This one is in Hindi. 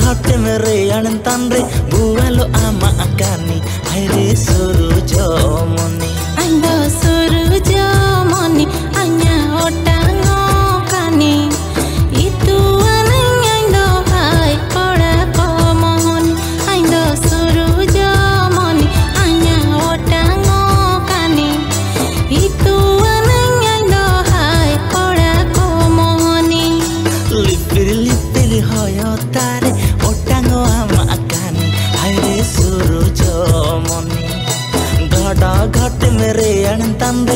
घटे मेरे अनंतरे बुआलो आमा अकानी आइरे सुरुजो मनी आइंदो सुरुजो मनी आइया ओटांगो कानी itu anang आइंदो हाय पड़ा को मोहन आइंदो सुरुजो मनी आइया ओटांगो कानी itu anang आइंदो हाय पड़ा को मोहनी लिपिर होयो तारे ओटांगो आमा अकानी आइरे सुरुजो मनी घटा घटे मेरे अनंतरे